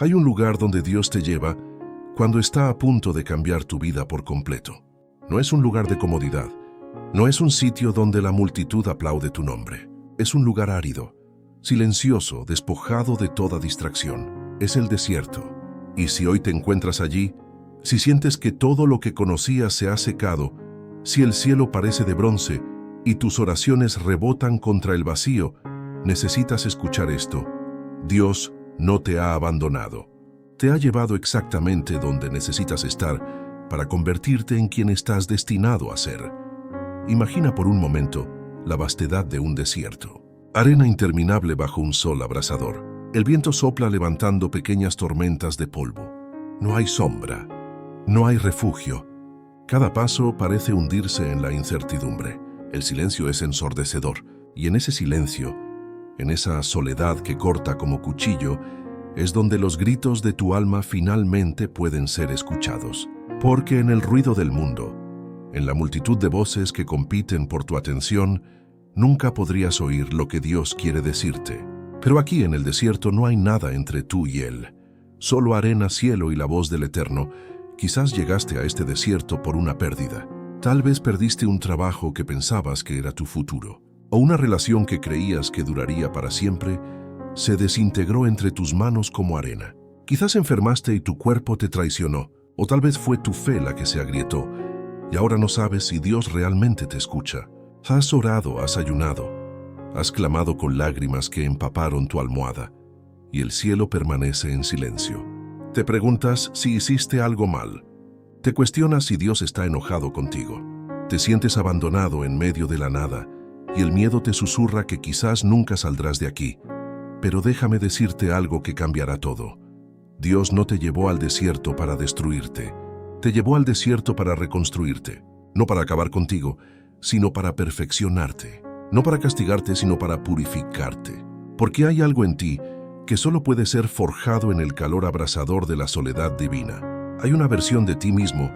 Hay un lugar donde Dios te lleva cuando está a punto de cambiar tu vida por completo. No es un lugar de comodidad. No es un sitio donde la multitud aplaude tu nombre. Es un lugar árido, silencioso, despojado de toda distracción. Es el desierto. Y si hoy te encuentras allí, si sientes que todo lo que conocías se ha secado, si el cielo parece de bronce y tus oraciones rebotan contra el vacío, necesitas escuchar esto. Dios no te ha abandonado. Te ha llevado exactamente donde necesitas estar para convertirte en quien estás destinado a ser. Imagina por un momento la vastedad de un desierto. Arena interminable bajo un sol abrasador. El viento sopla levantando pequeñas tormentas de polvo. No hay sombra. No hay refugio. Cada paso parece hundirse en la incertidumbre. El silencio es ensordecedor. Y en ese silencio, en esa soledad que corta como cuchillo, es donde los gritos de tu alma finalmente pueden ser escuchados. Porque en el ruido del mundo, en la multitud de voces que compiten por tu atención, nunca podrías oír lo que Dios quiere decirte. Pero aquí en el desierto no hay nada entre tú y Él. Solo arena, cielo y la voz del Eterno. Quizás llegaste a este desierto por una pérdida. Tal vez perdiste un trabajo que pensabas que era tu futuro. O una relación que creías que duraría para siempre, se desintegró entre tus manos como arena. Quizás enfermaste y tu cuerpo te traicionó. O tal vez fue tu fe la que se agrietó. Y ahora no sabes si Dios realmente te escucha. Has orado, has ayunado. Has clamado con lágrimas que empaparon tu almohada. Y el cielo permanece en silencio. Te preguntas si hiciste algo mal. Te cuestionas si Dios está enojado contigo. Te sientes abandonado en medio de la nada y el miedo te susurra que quizás nunca saldrás de aquí. Pero déjame decirte algo que cambiará todo. Dios no te llevó al desierto para destruirte. Te llevó al desierto para reconstruirte. No para acabar contigo, sino para perfeccionarte. No para castigarte, sino para purificarte. Porque hay algo en ti que solo puede ser forjado en el calor abrasador de la soledad divina. Hay una versión de ti mismo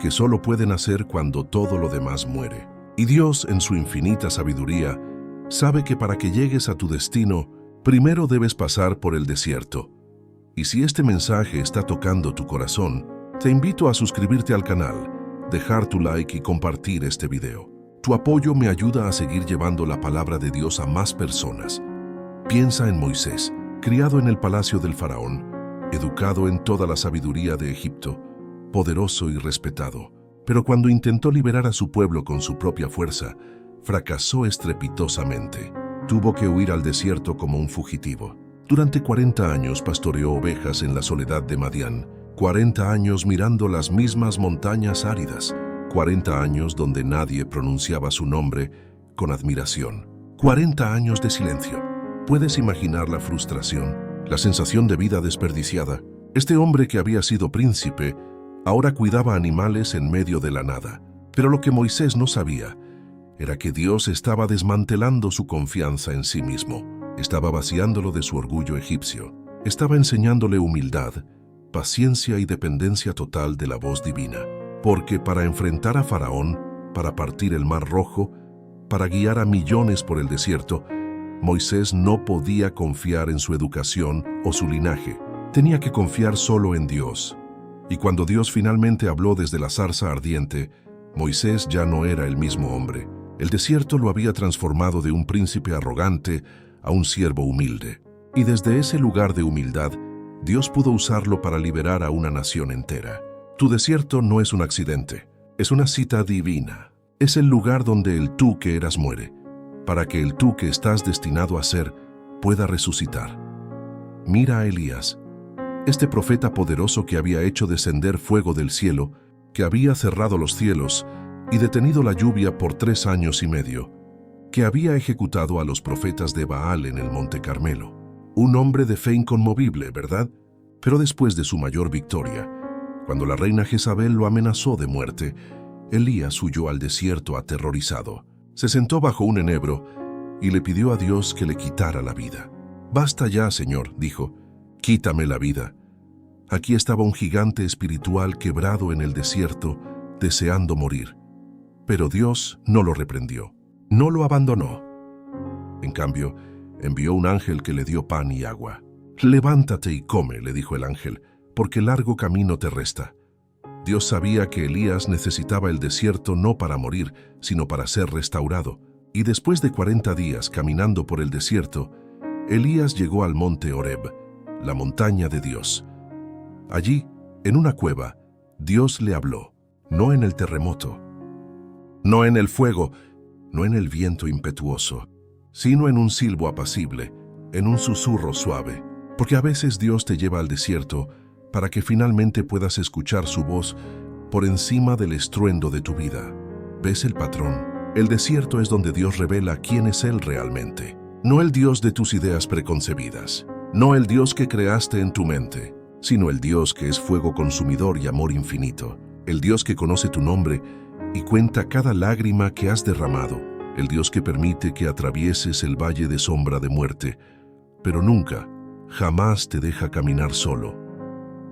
que solo puede nacer cuando todo lo demás muere. Y Dios, en su infinita sabiduría, sabe que para que llegues a tu destino, primero debes pasar por el desierto. Y si este mensaje está tocando tu corazón, te invito a suscribirte al canal, dejar tu like y compartir este video. Tu apoyo me ayuda a seguir llevando la palabra de Dios a más personas. Piensa en Moisés, criado en el palacio del faraón, educado en toda la sabiduría de Egipto, poderoso y respetado. Pero cuando intentó liberar a su pueblo con su propia fuerza, fracasó estrepitosamente. Tuvo que huir al desierto como un fugitivo. Durante 40 años pastoreó ovejas en la soledad de Madián, 40 años mirando las mismas montañas áridas, 40 años donde nadie pronunciaba su nombre con admiración, 40 años de silencio. ¿Puedes imaginar la frustración, la sensación de vida desperdiciada? Este hombre que había sido príncipe, ahora cuidaba animales en medio de la nada. Pero lo que Moisés no sabía era que Dios estaba desmantelando su confianza en sí mismo. Estaba vaciándolo de su orgullo egipcio. Estaba enseñándole humildad, paciencia y dependencia total de la voz divina. Porque para enfrentar a Faraón, para partir el Mar Rojo, para guiar a millones por el desierto, Moisés no podía confiar en su educación o su linaje. Tenía que confiar solo en Dios. Y cuando Dios finalmente habló desde la zarza ardiente, Moisés ya no era el mismo hombre. El desierto lo había transformado de un príncipe arrogante a un siervo humilde. Y desde ese lugar de humildad, Dios pudo usarlo para liberar a una nación entera. Tu desierto no es un accidente, es una cita divina. Es el lugar donde el tú que eras muere, para que el tú que estás destinado a ser pueda resucitar. Mira a Elías, este profeta poderoso que había hecho descender fuego del cielo, que había cerrado los cielos y detenido la lluvia por 3 años y medio, que había ejecutado a los profetas de Baal en el Monte Carmelo. Un hombre de fe inconmovible, ¿verdad? Pero después de su mayor victoria, cuando la reina Jezabel lo amenazó de muerte, Elías huyó al desierto aterrorizado. Se sentó bajo un enebro y le pidió a Dios que le quitara la vida. «Basta ya, Señor», dijo, «quítame la vida». Aquí estaba un gigante espiritual quebrado en el desierto, deseando morir. Pero Dios no lo reprendió, no lo abandonó. En cambio, envió un ángel que le dio pan y agua. «Levántate y come», le dijo el ángel, «porque largo camino te resta». Dios sabía que Elías necesitaba el desierto no para morir, sino para ser restaurado. Y después de 40 días caminando por el desierto, Elías llegó al monte Horeb, la montaña de Dios. Allí, en una cueva, Dios le habló, no en el terremoto, no en el fuego, no en el viento impetuoso, sino en un silbo apacible, en un susurro suave. Porque a veces Dios te lleva al desierto para que finalmente puedas escuchar su voz por encima del estruendo de tu vida. ¿Ves el patrón? El desierto es donde Dios revela quién es Él realmente. No el Dios de tus ideas preconcebidas, no el Dios que creaste en tu mente, sino el Dios que es fuego consumidor y amor infinito, el Dios que conoce tu nombre y cuenta cada lágrima que has derramado, el Dios que permite que atravieses el valle de sombra de muerte, pero nunca, jamás te deja caminar solo.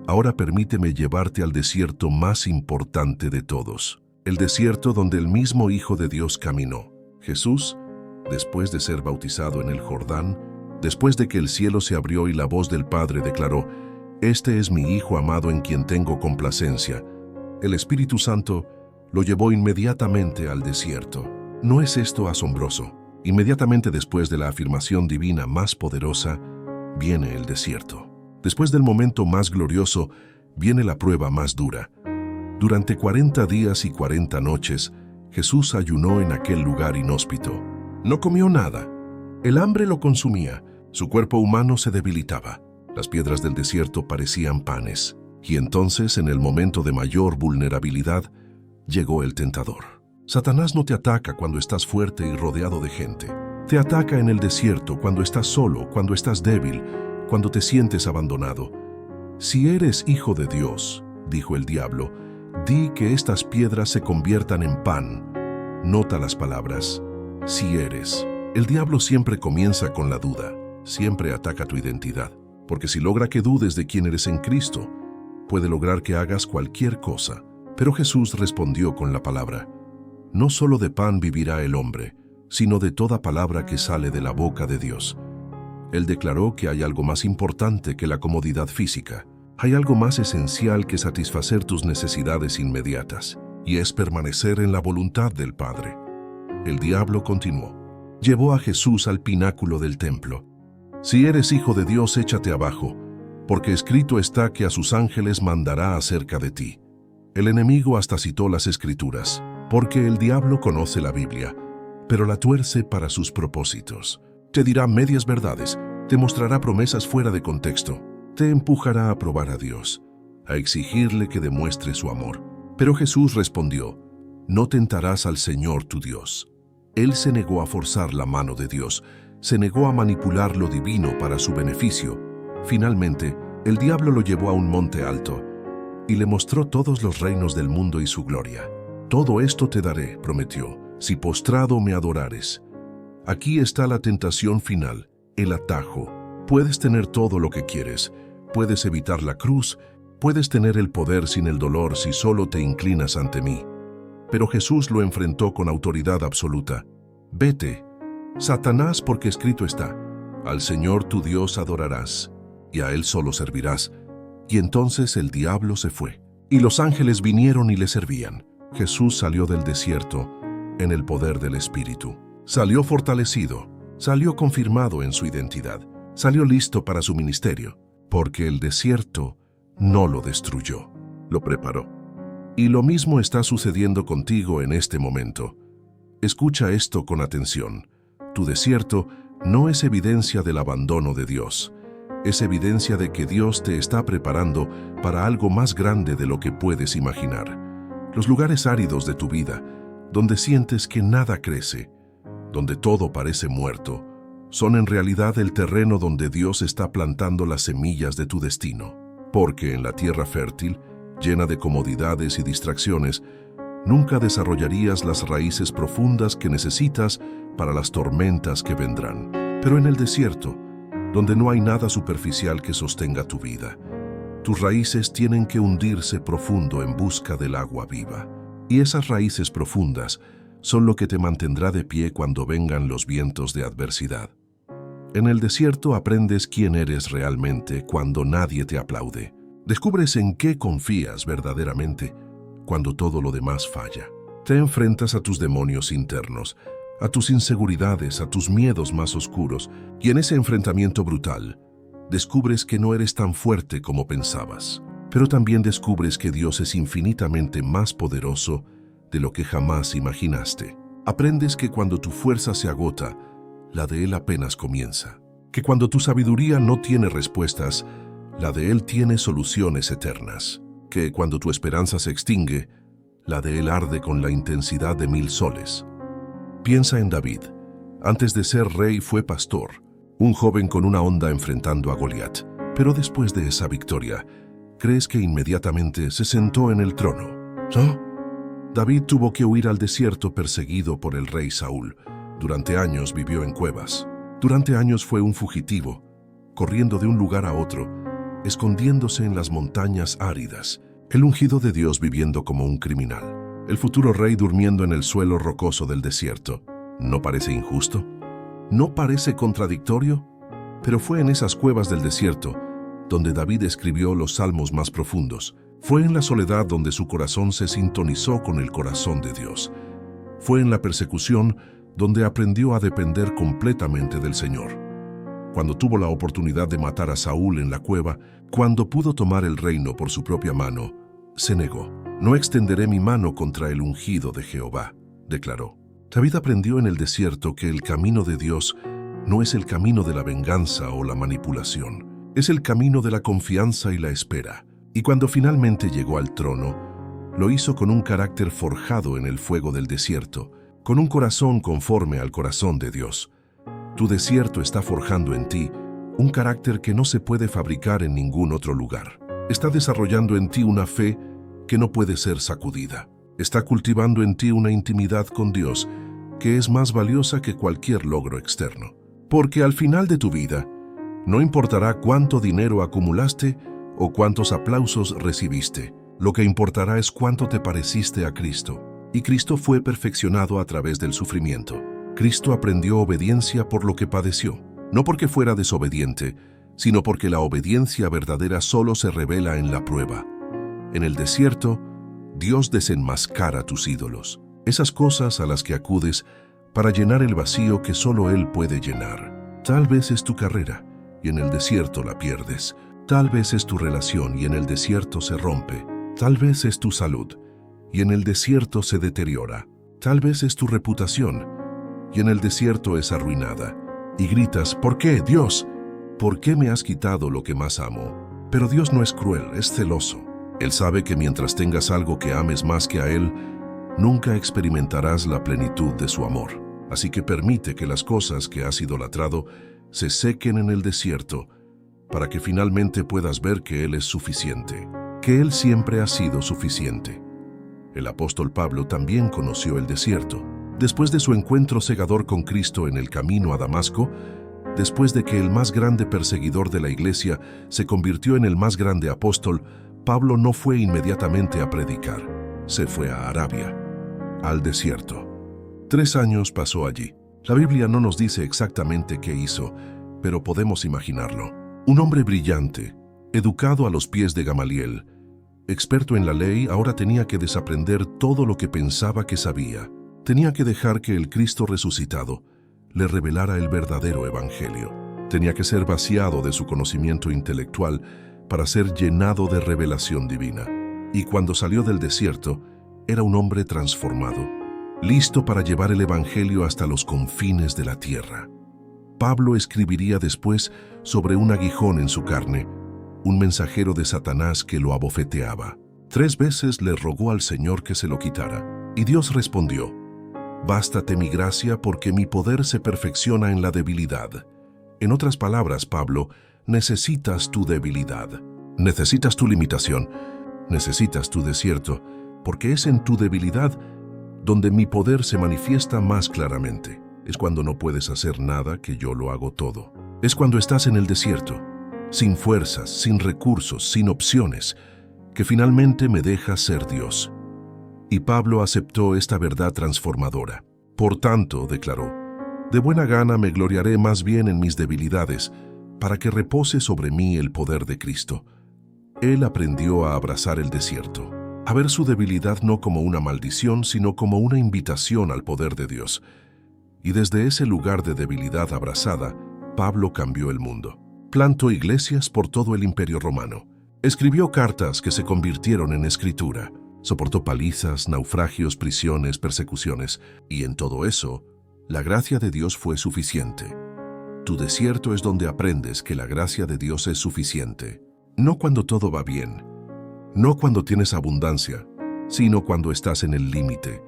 Ahora permíteme llevarte al desierto más importante de todos, el desierto donde el mismo Hijo de Dios caminó. Jesús, después de ser bautizado en el Jordán, después de que el cielo se abrió y la voz del Padre declaró, «Este es mi Hijo amado en quien tengo complacencia», el Espíritu Santo lo llevó inmediatamente al desierto. ¿No es esto asombroso? Inmediatamente después de la afirmación divina más poderosa, viene el desierto. Después del momento más glorioso, viene la prueba más dura. Durante 40 días y 40 noches, Jesús ayunó en aquel lugar inhóspito. No comió nada. El hambre lo consumía. Su cuerpo humano se debilitaba. Las piedras del desierto parecían panes. Y entonces, en el momento de mayor vulnerabilidad, llegó el tentador. Satanás no te ataca cuando estás fuerte y rodeado de gente. Te ataca en el desierto cuando estás solo, cuando estás débil, cuando te sientes abandonado. Si eres hijo de Dios, dijo el diablo, di que estas piedras se conviertan en pan. Nota las palabras. Si eres. El diablo siempre comienza con la duda, siempre ataca tu identidad, porque si logra que dudes de quién eres en Cristo, puede lograr que hagas cualquier cosa. Pero Jesús respondió con la palabra, no solo de pan vivirá el hombre, sino de toda palabra que sale de la boca de Dios. Él declaró que hay algo más importante que la comodidad física. Hay algo más esencial que satisfacer tus necesidades inmediatas, y es permanecer en la voluntad del Padre. El diablo continuó. Llevó a Jesús al pináculo del templo. Si eres hijo de Dios, échate abajo, porque escrito está que a sus ángeles mandará acerca de ti. El enemigo hasta citó las Escrituras, porque el diablo conoce la Biblia, pero la tuerce para sus propósitos. Te dirá medias verdades, te mostrará promesas fuera de contexto, te empujará a probar a Dios, a exigirle que demuestre su amor. Pero Jesús respondió, no tentarás al Señor tu Dios. Él se negó a forzar la mano de Dios, se negó a manipular lo divino para su beneficio. Finalmente, el diablo lo llevó a un monte alto y le mostró todos los reinos del mundo y su gloria. Todo esto te daré, prometió, si postrado me adorares. Aquí está la tentación final, el atajo. Puedes tener todo lo que quieres, puedes evitar la cruz, puedes tener el poder sin el dolor si solo te inclinas ante mí. Pero Jesús lo enfrentó con autoridad absoluta. Vete, Satanás, porque escrito está, al Señor tu Dios adorarás, y a Él solo servirás. Y entonces el diablo se fue, y los ángeles vinieron y le servían. Jesús salió del desierto en el poder del Espíritu. Salió fortalecido, salió confirmado en su identidad, salió listo para su ministerio, porque el desierto no lo destruyó, lo preparó. Y lo mismo está sucediendo contigo en este momento. Escucha esto con atención. Tu desierto no es evidencia del abandono de Dios, es evidencia de que Dios te está preparando para algo más grande de lo que puedes imaginar. Los lugares áridos de tu vida, donde sientes que nada crece, donde todo parece muerto, son en realidad el terreno donde Dios está plantando las semillas de tu destino. Porque en la tierra fértil, llena de comodidades y distracciones, nunca desarrollarías las raíces profundas que necesitas para las tormentas que vendrán. Pero en el desierto, donde no hay nada superficial que sostenga tu vida, tus raíces tienen que hundirse profundo en busca del agua viva. Y esas raíces profundas son lo que te mantendrá de pie cuando vengan los vientos de adversidad. En el desierto aprendes quién eres realmente cuando nadie te aplaude. Descubres en qué confías verdaderamente cuando todo lo demás falla. Te enfrentas a tus demonios internos, a tus inseguridades, a tus miedos más oscuros, y en ese enfrentamiento brutal, descubres que no eres tan fuerte como pensabas. Pero también descubres que Dios es infinitamente más poderoso de lo que jamás imaginaste. Aprendes que cuando tu fuerza se agota, la de Él apenas comienza. Que cuando tu sabiduría no tiene respuestas, la de Él tiene soluciones eternas. Que cuando tu esperanza se extingue, la de Él arde con la intensidad de 1000 soles. Piensa en David. Antes de ser rey fue pastor, un joven con una honda enfrentando a Goliat. Pero después de esa victoria, ¿crees que inmediatamente se sentó en el trono? ¿No? David tuvo que huir al desierto perseguido por el rey Saúl. Durante años vivió en cuevas. Durante años fue un fugitivo, corriendo de un lugar a otro, escondiéndose en las montañas áridas. El ungido de Dios viviendo como un criminal. El futuro rey durmiendo en el suelo rocoso del desierto. ¿No parece injusto? ¿No parece contradictorio? Pero fue en esas cuevas del desierto donde David escribió los salmos más profundos. Fue en la soledad donde su corazón se sintonizó con el corazón de Dios. Fue en la persecución donde aprendió a depender completamente del Señor. Cuando tuvo la oportunidad de matar a Saúl en la cueva, cuando pudo tomar el reino por su propia mano, se negó. No extenderé mi mano contra el ungido de Jehová, declaró. David aprendió en el desierto que el camino de Dios no es el camino de la venganza o la manipulación, es el camino de la confianza y la espera. Y cuando finalmente llegó al trono, lo hizo con un carácter forjado en el fuego del desierto, con un corazón conforme al corazón de Dios. Tu desierto está forjando en ti un carácter que no se puede fabricar en ningún otro lugar. Está desarrollando en ti una fe que no puede ser sacudida. Está cultivando en ti una intimidad con Dios que es más valiosa que cualquier logro externo. Porque al final de tu vida, no importará cuánto dinero acumulaste o cuántos aplausos recibiste. Lo que importará es cuánto te pareciste a Cristo. Y Cristo fue perfeccionado a través del sufrimiento. Cristo aprendió obediencia por lo que padeció. No porque fuera desobediente, sino porque la obediencia verdadera solo se revela en la prueba. En el desierto, Dios desenmascara tus ídolos, esas cosas a las que acudes para llenar el vacío que solo Él puede llenar. Tal vez es tu carrera, y en el desierto la pierdes. Tal vez es tu relación, y en el desierto se rompe. Tal vez es tu salud, y en el desierto se deteriora. Tal vez es tu reputación, y en el desierto es arruinada. Y gritas, ¿por qué, Dios? ¿Por qué me has quitado lo que más amo? Pero Dios no es cruel, es celoso. Él sabe que mientras tengas algo que ames más que a Él, nunca experimentarás la plenitud de su amor. Así que permite que las cosas que has idolatrado se sequen en el desierto, para que finalmente puedas ver que Él es suficiente, que Él siempre ha sido suficiente. El apóstol Pablo también conoció el desierto. Después de su encuentro cegador con Cristo en el camino a Damasco, después de que el más grande perseguidor de la iglesia se convirtió en el más grande apóstol, Pablo no fue inmediatamente a predicar. Se fue a Arabia, al desierto. 3 años pasó allí. La Biblia no nos dice exactamente qué hizo, pero podemos imaginarlo. Un hombre brillante, educado a los pies de Gamaliel, experto en la ley, ahora tenía que desaprender todo lo que pensaba que sabía. Tenía que dejar que el Cristo resucitado le revelara el verdadero evangelio. Tenía que ser vaciado de su conocimiento intelectual para ser llenado de revelación divina. Y cuando salió del desierto, era un hombre transformado, listo para llevar el evangelio hasta los confines de la tierra. Pablo escribiría después sobre un aguijón en su carne, un mensajero de Satanás que lo abofeteaba. 3 veces le rogó al Señor que se lo quitara, y Dios respondió: «Bástate mi gracia, porque mi poder se perfecciona en la debilidad». En otras palabras, Pablo, necesitas tu debilidad, necesitas tu limitación, necesitas tu desierto, porque es en tu debilidad donde mi poder se manifiesta más claramente. Es cuando no puedes hacer nada que yo lo hago todo. Es cuando estás en el desierto, sin fuerzas, sin recursos, sin opciones, que finalmente me dejas ser Dios. Y Pablo aceptó esta verdad transformadora. Por tanto, declaró, De buena gana me gloriaré más bien en mis debilidades, para que repose sobre mí el poder de Cristo. Él aprendió a abrazar el desierto, a ver su debilidad no como una maldición, sino como una invitación al poder de Dios. Y desde ese lugar de debilidad abrazada, Pablo cambió el mundo. Plantó iglesias por todo el Imperio Romano. Escribió cartas que se convirtieron en escritura. Soportó palizas, naufragios, prisiones, persecuciones. Y en todo eso, la gracia de Dios fue suficiente. Tu desierto es donde aprendes que la gracia de Dios es suficiente. No cuando todo va bien, no cuando tienes abundancia, sino cuando estás en el límite,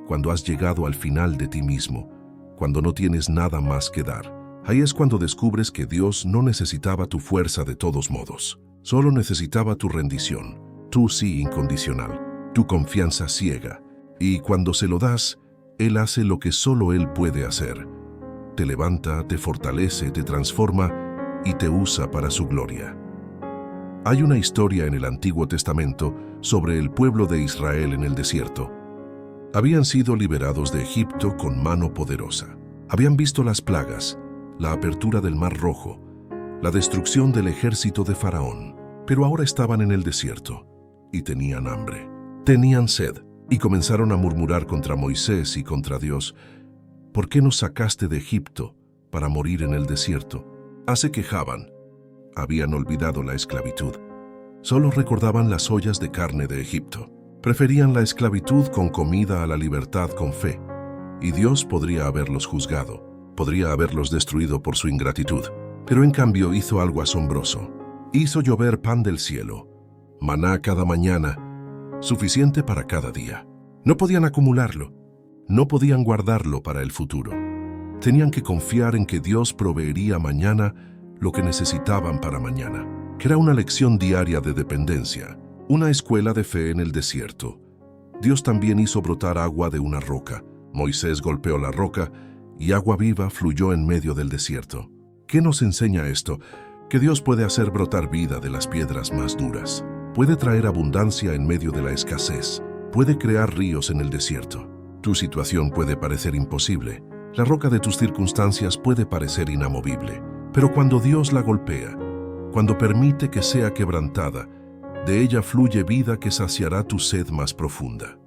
cuando has llegado al final de ti mismo, cuando no tienes nada más que dar. Ahí es cuando descubres que Dios no necesitaba tu fuerza de todos modos, solo necesitaba tu rendición, tu sí incondicional, tu confianza ciega. Y cuando se lo das, Él hace lo que solo Él puede hacer. Te levanta, te fortalece, te transforma y te usa para su gloria. Hay una historia en el Antiguo Testamento sobre el pueblo de Israel en el desierto. Habían sido liberados de Egipto con mano poderosa. Habían visto las plagas, la apertura del Mar Rojo, la destrucción del ejército de Faraón. Pero ahora estaban en el desierto y tenían hambre. Tenían sed y comenzaron a murmurar contra Moisés y contra Dios. ¿Por qué nos sacaste de Egipto para morir en el desierto? Se quejaban. Habían olvidado la esclavitud. Solo recordaban las ollas de carne de Egipto. Preferían la esclavitud con comida a la libertad con fe. Y Dios podría haberlos juzgado, podría haberlos destruido por su ingratitud. Pero en cambio hizo algo asombroso. Hizo llover pan del cielo, maná cada mañana, suficiente para cada día. No podían acumularlo, no podían guardarlo para el futuro. Tenían que confiar en que Dios proveería mañana lo que necesitaban para mañana, que era una lección diaria de dependencia, una escuela de fe en el desierto. Dios también hizo brotar agua de una roca. Moisés golpeó la roca y agua viva fluyó en medio del desierto. ¿Qué nos enseña esto? Que Dios puede hacer brotar vida de las piedras más duras. Puede traer abundancia en medio de la escasez. Puede crear ríos en el desierto. Tu situación puede parecer imposible. La roca de tus circunstancias puede parecer inamovible. Pero cuando Dios la golpea, cuando permite que sea quebrantada, de ella fluye vida que saciará tu sed más profunda.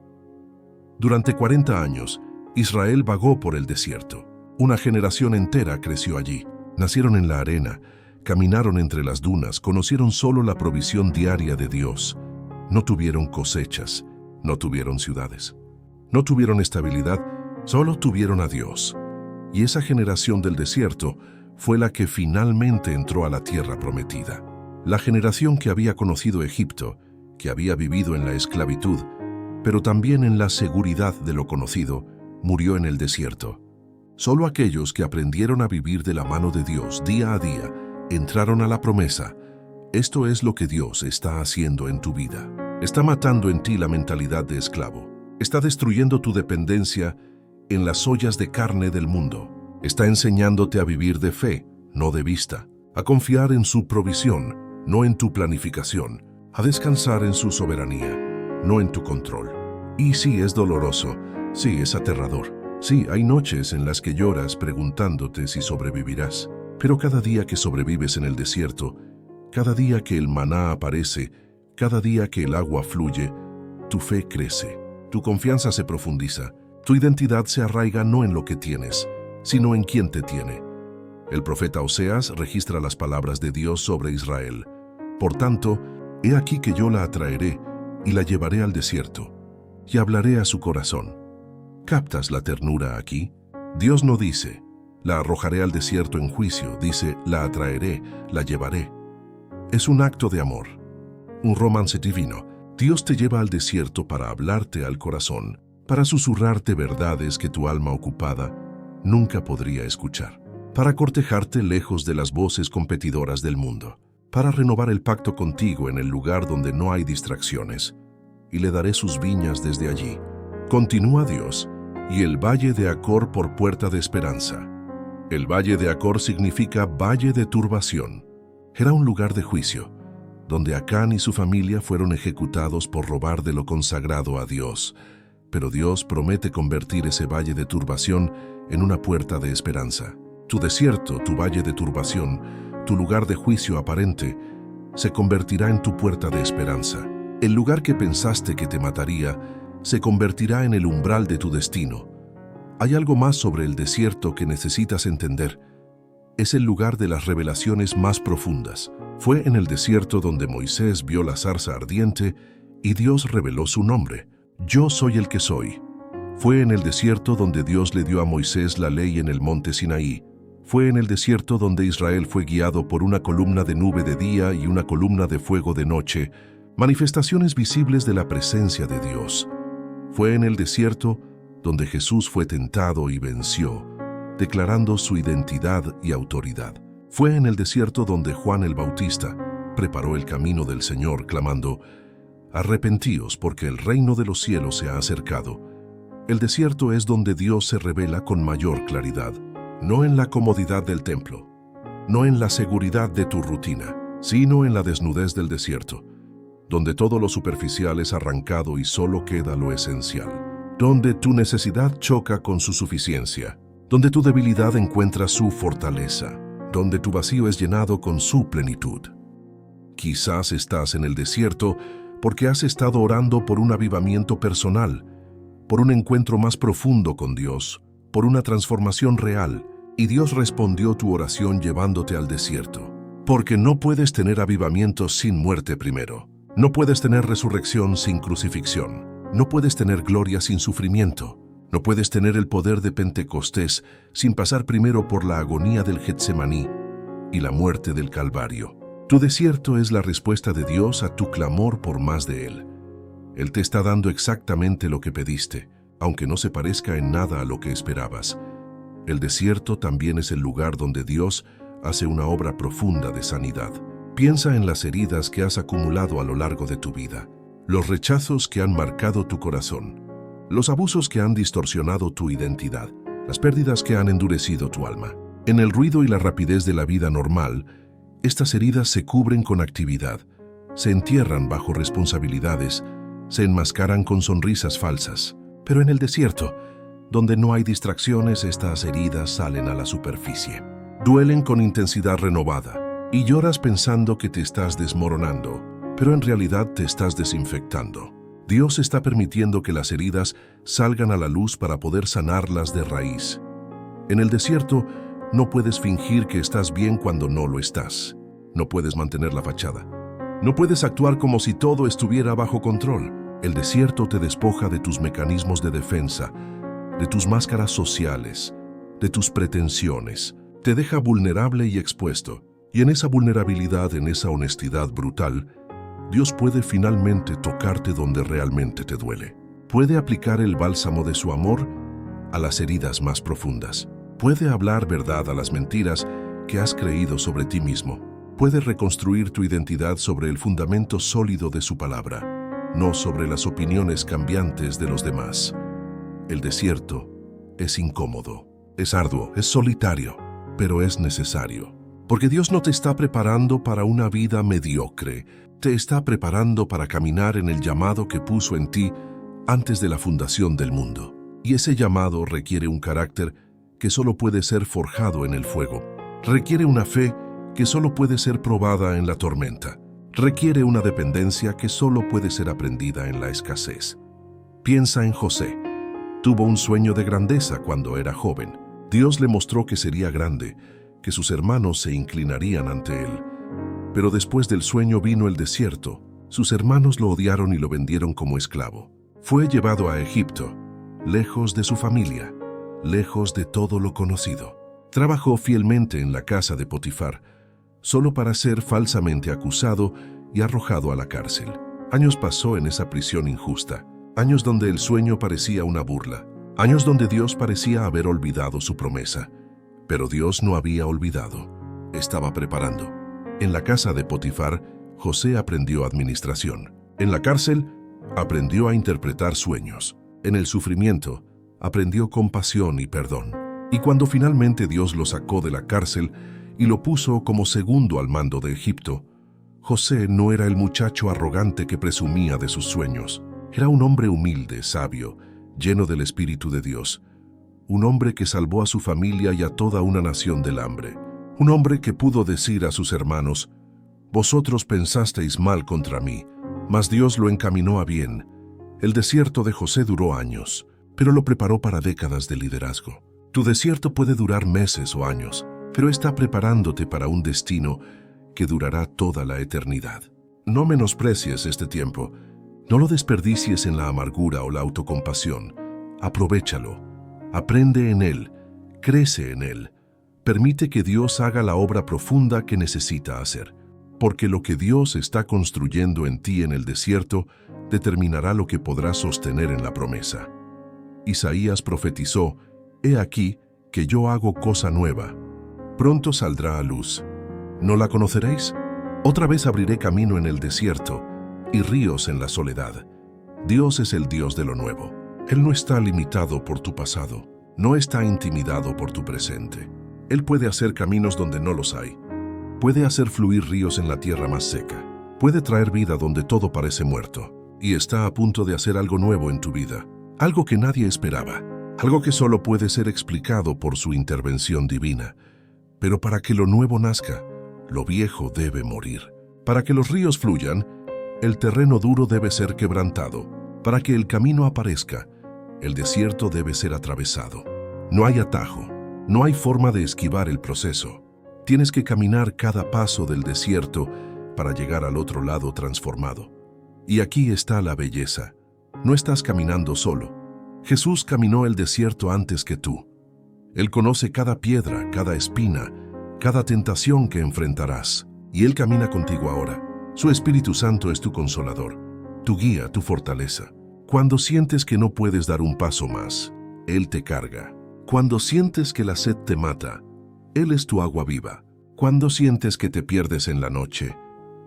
Durante 40 años, Israel vagó por el desierto. Una generación entera creció allí. Nacieron en la arena, caminaron entre las dunas, conocieron solo la provisión diaria de Dios. No tuvieron cosechas, no tuvieron ciudades. No tuvieron estabilidad, solo tuvieron a Dios. Y esa generación del desierto fue la que finalmente entró a la tierra prometida. La generación que había conocido Egipto, que había vivido en la esclavitud, pero también en la seguridad de lo conocido, murió en el desierto. Solo aquellos que aprendieron a vivir de la mano de Dios día a día entraron a la promesa. Esto es lo que Dios está haciendo en tu vida. Está matando en ti la mentalidad de esclavo. Está destruyendo tu dependencia en las ollas de carne del mundo. Está enseñándote a vivir de fe, no de vista, a confiar en su provisión, no en tu planificación, a descansar en su soberanía, no en tu control. Y sí, es doloroso, sí, es aterrador. Sí, hay noches en las que lloras preguntándote si sobrevivirás. Pero cada día que sobrevives en el desierto, cada día que el maná aparece, cada día que el agua fluye, tu fe crece, tu confianza se profundiza, tu identidad se arraiga no en lo que tienes, sino en quién te tiene. El profeta Oseas registra las palabras de Dios sobre Israel. Por tanto, he aquí que yo la atraeré y la llevaré al desierto, y hablaré a su corazón. ¿Captas la ternura aquí? Dios no dice, la arrojaré al desierto en juicio, dice, la atraeré, la llevaré. Es un acto de amor, un romance divino. Dios te lleva al desierto para hablarte al corazón, para susurrarte verdades que tu alma ocupada nunca podría escuchar, para cortejarte lejos de las voces competidoras del mundo, para renovar el pacto contigo en el lugar donde no hay distracciones, y le daré sus viñas desde allí. Continúa Dios, y el valle de Acor por puerta de esperanza. El valle de Acor significa valle de turbación. Era un lugar de juicio, donde Acán y su familia fueron ejecutados por robar de lo consagrado a Dios. Pero Dios promete convertir ese valle de turbación en una puerta de esperanza. Tu desierto, tu valle de turbación, tu lugar de juicio aparente, se convertirá en tu puerta de esperanza. El lugar que pensaste que te mataría se convertirá en el umbral de tu destino. Hay algo más sobre el desierto que necesitas entender. Es el lugar de las revelaciones más profundas. Fue en el desierto donde Moisés vio la zarza ardiente y Dios reveló su nombre. Yo soy el que soy. Fue en el desierto donde Dios le dio a Moisés la ley en el monte Sinaí. Fue en el desierto donde Israel fue guiado por una columna de nube de día y una columna de fuego de noche, manifestaciones visibles de la presencia de Dios. Fue en el desierto donde Jesús fue tentado y venció, declarando su identidad y autoridad. Fue en el desierto donde Juan el Bautista preparó el camino del Señor, clamando: «Arrepentíos, porque el reino de los cielos se ha acercado». El desierto es donde Dios se revela con mayor claridad, no en la comodidad del templo, no en la seguridad de tu rutina, sino en la desnudez del desierto, donde todo lo superficial es arrancado y solo queda lo esencial, donde tu necesidad choca con su suficiencia, donde tu debilidad encuentra su fortaleza, donde tu vacío es llenado con su plenitud. Quizás estás en el desierto porque has estado orando por un avivamiento personal, por un encuentro más profundo con Dios, por una transformación real, y Dios respondió tu oración llevándote al desierto. Porque no puedes tener avivamiento sin muerte primero. No puedes tener resurrección sin crucifixión. No puedes tener gloria sin sufrimiento. No puedes tener el poder de Pentecostés sin pasar primero por la agonía del Getsemaní y la muerte del Calvario. Tu desierto es la respuesta de Dios a tu clamor por más de Él. Él te está dando exactamente lo que pediste, aunque no se parezca en nada a lo que esperabas. El desierto también es el lugar donde Dios hace una obra profunda de sanidad. Piensa en las heridas que has acumulado a lo largo de tu vida, los rechazos que han marcado tu corazón, los abusos que han distorsionado tu identidad, las pérdidas que han endurecido tu alma. En el ruido y la rapidez de la vida normal, estas heridas se cubren con actividad, se entierran bajo responsabilidades, se enmascaran con sonrisas falsas. Pero en el desierto, donde no hay distracciones, estas heridas salen a la superficie. Duelen con intensidad renovada y lloras pensando que te estás desmoronando, pero en realidad te estás desinfectando. Dios está permitiendo que las heridas salgan a la luz para poder sanarlas de raíz. En el desierto, no puedes fingir que estás bien cuando no lo estás. No puedes mantener la fachada. No puedes actuar como si todo estuviera bajo control. El desierto te despoja de tus mecanismos de defensa, de tus máscaras sociales, de tus pretensiones. Te deja vulnerable y expuesto. Y en esa vulnerabilidad, en esa honestidad brutal, Dios puede finalmente tocarte donde realmente te duele. Puede aplicar el bálsamo de su amor a las heridas más profundas. Puede hablar verdad a las mentiras que has creído sobre ti mismo. Puede reconstruir tu identidad sobre el fundamento sólido de su palabra, no sobre las opiniones cambiantes de los demás. El desierto es incómodo, es arduo, es solitario, pero es necesario. Porque Dios no te está preparando para una vida mediocre, te está preparando para caminar en el llamado que puso en ti antes de la fundación del mundo. Y ese llamado requiere un carácter que solo puede ser forjado en el fuego. Requiere una fe que solo puede ser probada en la tormenta. Requiere una dependencia que solo puede ser aprendida en la escasez. Piensa en José. Tuvo un sueño de grandeza cuando era joven. Dios le mostró que sería grande, que sus hermanos se inclinarían ante él. Pero después del sueño vino el desierto. Sus hermanos lo odiaron y lo vendieron como esclavo. Fue llevado a Egipto, lejos de su familia, lejos de todo lo conocido. Trabajó fielmente en la casa de Potifar, solo para ser falsamente acusado y arrojado a la cárcel. Años pasó en esa prisión injusta, años donde el sueño parecía una burla, años donde Dios parecía haber olvidado su promesa. Pero Dios no había olvidado, estaba preparando. En la casa de Potifar, José aprendió administración. En la cárcel, aprendió a interpretar sueños. En el sufrimiento, aprendió compasión y perdón. Y cuando finalmente Dios lo sacó de la cárcel y lo puso como segundo al mando de Egipto, José no era el muchacho arrogante que presumía de sus sueños. Era un hombre humilde, sabio, lleno del Espíritu de Dios. un hombre que salvó a su familia y a toda una nación del hambre. Un hombre que pudo decir a sus hermanos: «Vosotros pensasteis mal contra mí, mas Dios lo encaminó a bien». El desierto de José duró años, pero lo preparó para décadas de liderazgo. Tu desierto puede durar meses o años, pero está preparándote para un destino que durará toda la eternidad. No menosprecies este tiempo. No lo desperdicies en la amargura o la autocompasión. Aprovéchalo. Aprende en él. Crece en él. Permite que Dios haga la obra profunda que necesita hacer. Porque lo que Dios está construyendo en ti en el desierto determinará lo que podrás sostener en la promesa. Isaías profetizó: «He aquí que yo hago cosa nueva. Pronto saldrá a luz. ¿No la conoceréis? Otra vez abriré camino en el desierto y ríos en la soledad». Dios es el Dios de lo nuevo. Él no está limitado por tu pasado, no está intimidado por tu presente. Él puede hacer caminos donde no los hay. Puede hacer fluir ríos en la tierra más seca. Puede traer vida donde todo parece muerto. Y está a punto de hacer algo nuevo en tu vida. Algo que nadie esperaba. Algo que solo puede ser explicado por su intervención divina. Pero para que lo nuevo nazca, lo viejo debe morir. Para que los ríos fluyan, el terreno duro debe ser quebrantado. Para que el camino aparezca, el desierto debe ser atravesado. No hay atajo, no hay forma de esquivar el proceso. Tienes que caminar cada paso del desierto para llegar al otro lado transformado. Y aquí está la belleza. No estás caminando solo. Jesús caminó el desierto antes que tú. Él conoce cada piedra, cada espina, cada tentación que enfrentarás. Y Él camina contigo ahora. Su Espíritu Santo es tu consolador, tu guía, tu fortaleza. Cuando sientes que no puedes dar un paso más, Él te carga. Cuando sientes que la sed te mata, Él es tu agua viva. Cuando sientes que te pierdes en la noche,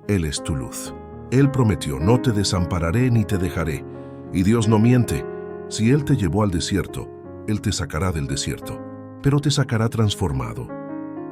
Él es tu luz. Él prometió: «No te desampararé ni te dejaré». Y Dios no miente. Si Él te llevó al desierto, Él te sacará del desierto, pero te sacará transformado.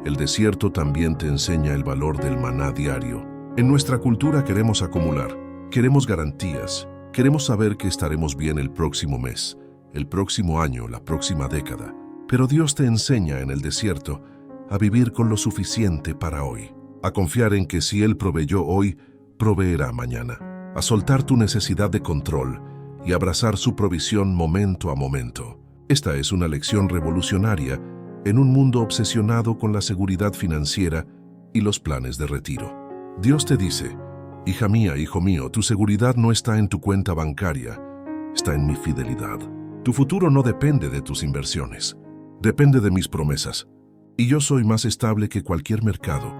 El desierto también te enseña el valor del maná diario. En nuestra cultura queremos acumular, queremos garantías, queremos saber que estaremos bien el próximo mes, el próximo año, la próxima década. Pero Dios te enseña en el desierto a vivir con lo suficiente para hoy, a confiar en que si Él proveyó hoy, proveerá mañana, a soltar tu necesidad de control y abrazar su provisión momento a momento. Esta es una lección revolucionaria en un mundo obsesionado con la seguridad financiera y los planes de retiro. Dios te dice: «Hija mía, hijo mío, tu seguridad no está en tu cuenta bancaria, está en mi fidelidad. Tu futuro no depende de tus inversiones, depende de mis promesas. Y yo soy más estable que cualquier mercado,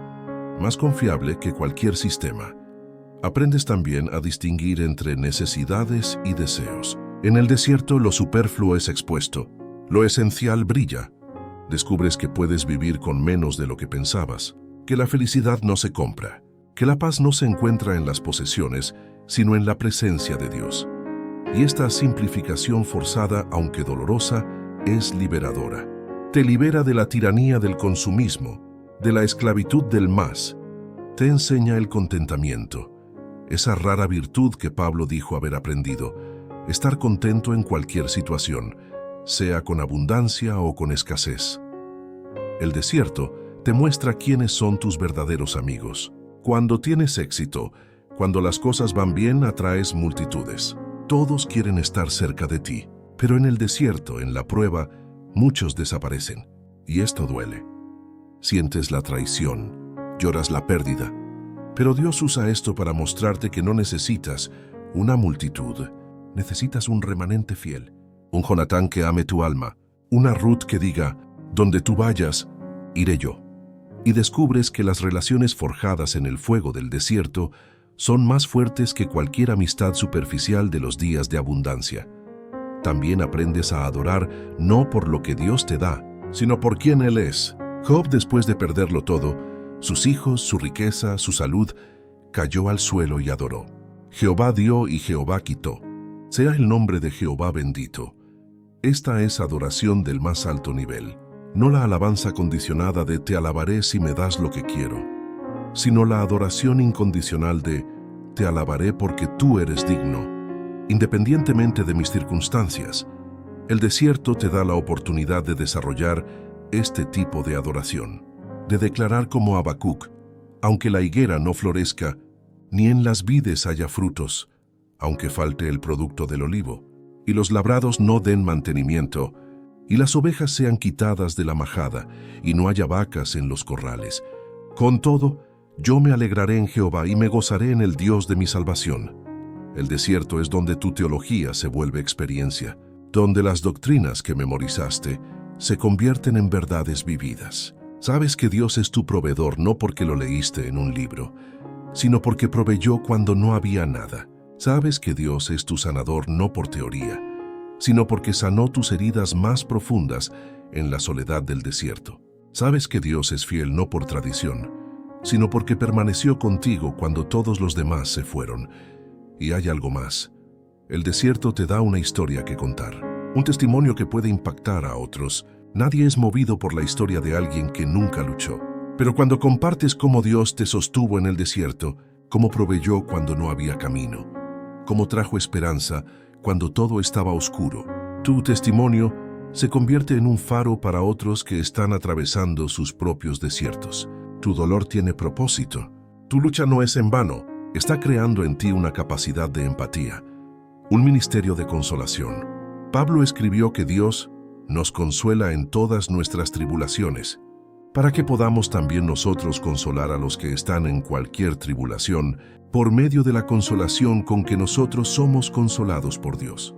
más confiable que cualquier sistema». Aprendes también a distinguir entre necesidades y deseos. En el desierto lo superfluo es expuesto, lo esencial brilla. Descubres que puedes vivir con menos de lo que pensabas, que la felicidad no se compra, que la paz no se encuentra en las posesiones, sino en la presencia de Dios. Y esta simplificación forzada, aunque dolorosa, es liberadora. Te libera de la tiranía del consumismo, de la esclavitud del más. Te enseña el contentamiento, esa rara virtud que Pablo dijo haber aprendido, estar contento en cualquier situación, sea con abundancia o con escasez. El desierto te muestra quiénes son tus verdaderos amigos. Cuando tienes éxito, cuando las cosas van bien, atraes multitudes. Todos quieren estar cerca de ti, pero en el desierto, en la prueba, muchos desaparecen. Y esto duele. Sientes la traición, lloras la pérdida. Pero Dios usa esto para mostrarte que no necesitas una multitud, necesitas un remanente fiel, un Jonatán que ame tu alma, una Ruth que diga: «Donde tú vayas, iré yo». Y descubres que las relaciones forjadas en el fuego del desierto son más fuertes que cualquier amistad superficial de los días de abundancia. También aprendes a adorar no por lo que Dios te da, sino por quien Él es. Job, después de perderlo todo, sus hijos, su riqueza, su salud, cayó al suelo y adoró. Jehová dio y Jehová quitó. Sea el nombre de Jehová bendito. Esta es adoración del más alto nivel. No la alabanza condicionada de «te alabaré si me das lo que quiero», sino la adoración incondicional de «te alabaré porque tú eres digno, independientemente de mis circunstancias, El desierto te da la oportunidad de desarrollar este tipo de adoración, de declarar como Habacuc: aunque la higuera no florezca, ni en las vides haya frutos, aunque falte el producto del olivo, y los labrados no den mantenimiento, y las ovejas sean quitadas de la majada, y no haya vacas en los corrales. Con todo, yo me alegraré en Jehová y me gozaré en el Dios de mi salvación. El desierto es donde tu teología se vuelve experiencia, donde las doctrinas que memorizaste se convierten en verdades vividas. Sabes que Dios es tu proveedor no porque lo leíste en un libro, sino porque proveyó cuando no había nada. Sabes que Dios es tu sanador no por teoría, sino porque sanó tus heridas más profundas en la soledad del desierto. Sabes que Dios es fiel no por tradición, sino porque permaneció contigo cuando todos los demás se fueron. Y hay algo más. El desierto te da una historia que contar, un testimonio que puede impactar a otros. Nadie es movido por la historia de alguien que nunca luchó. Pero cuando compartes cómo Dios te sostuvo en el desierto, cómo proveyó cuando no había camino, cómo trajo esperanza cuando todo estaba oscuro, tu testimonio se convierte en un faro para otros que están atravesando sus propios desiertos. Tu dolor tiene propósito. Tu lucha no es en vano. Está creando en ti una capacidad de empatía, un ministerio de consolación. Pablo escribió que Dios nos consuela en todas nuestras tribulaciones, para que podamos también nosotros consolar a los que están en cualquier tribulación, por medio de la consolación con que nosotros somos consolados por Dios.